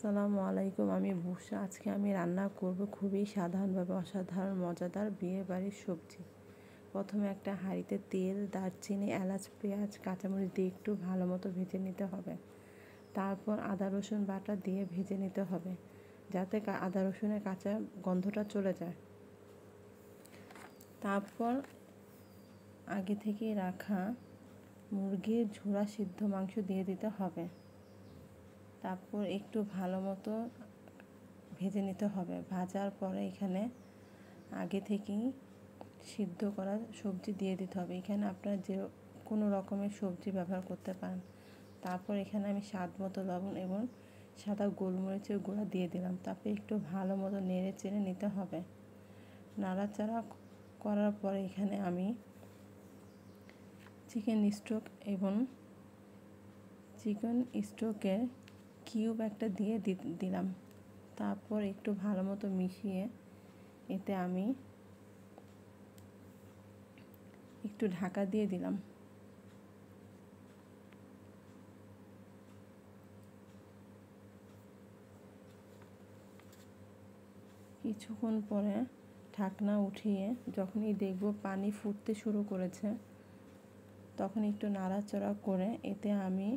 আসসালামু আলাইকুম। আমি বুশরা। আজকে আমি রান্না করব খুবই সাধারণভাবে অসাধারণ মজাদার বিয়ে বাড়ির সবজি। প্রথমে একটা হাঁড়িতে তেল, দারচিনি, এলাচ, পেঁয়াজ, কাঁচামরিচ দিয়ে একটু ভালো মতো ভেজে নিতে হবে। তারপর আদা রসুন বাটা দিয়ে ভেজে নিতে হবে যাতে আদা রসুনের কাঁচা গন্ধটা চলে যায়। তারপর আগে থেকে রাখা মুরগির ঝোড়া সিদ্ধ মাংস দিয়ে দিতে হবে। তারপর একটু ভালো মতো ভেজে নিতে হবে। ভাজার পরে এখানে আগে থেকেই সিদ্ধ করা সবজি দিয়ে দিতে হবে। এখানে আপনারা যে কোনো রকমের সবজি ব্যবহার করতে পারেন। তারপর এখানে আমি স্বাদ মতো লবণ এবং সাদা গোলমরিচের গুঁড়া দিয়ে দিলাম। তারপর একটু ভালো মতো নেড়ে চেড়ে নিতে হবে। নাড়াচাড়া করার পরে এখানে আমি চিকেন স্টকের কিউব একটা দিয়ে দিলাম। তারপর একটু ভালো মতো মিশিয়ে এতে আমি একটু ঢাকা দিয়ে দিলাম। কিছুক্ষণ পরে ঢাকনা উঠিয়ে যখনই দেখব পানি ফুটতে শুরু করেছে তখন একটু নাড়াচাড়া করে এতে আমি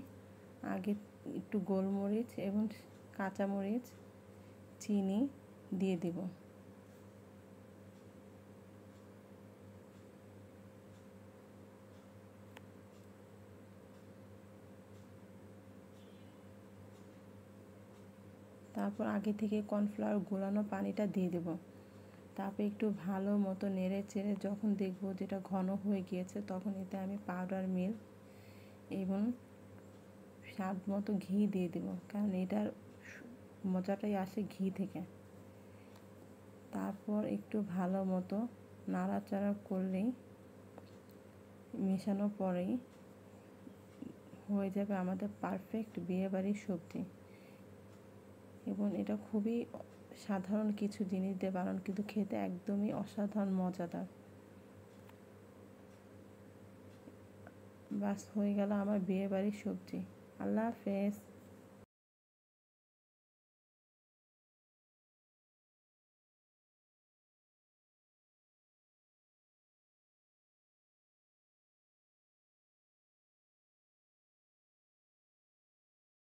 আগে একটু গোলমরিচ এবং কাঁচামরিচ, চিনি দিয়ে দেব। তারপর আগে থেকে কর্নফ্লাওয়ার গোলানো পানিটা দিয়ে দেব। তারপর একটু ভালো মতো নেড়ে চেড়ে যখন দেখব যেটা ঘন হয়ে গিয়েছে তখন এতে আমি পাউডার মিল্ক এবং স্বাদ মতো ঘি দিয়ে দেব, কারণ এটার মজাটাই আসে ঘি থেকে। তারপর একটু ভালো মতো নাড়াচাড়া করলেই মেশানোর পরেই হয়ে যাবে আমাদের পারফেক্ট বিয়েবাড়ির সবজি। এবং এটা খুবই সাধারণ কিছু জিনিস দিয়ে বানানো, কিন্তু খেতে একদমই অসাধারণ মজাদার। বাস হয়ে গেল আমার বিয়েবাড়ির সবজি। আল্লাহ হাফেজ।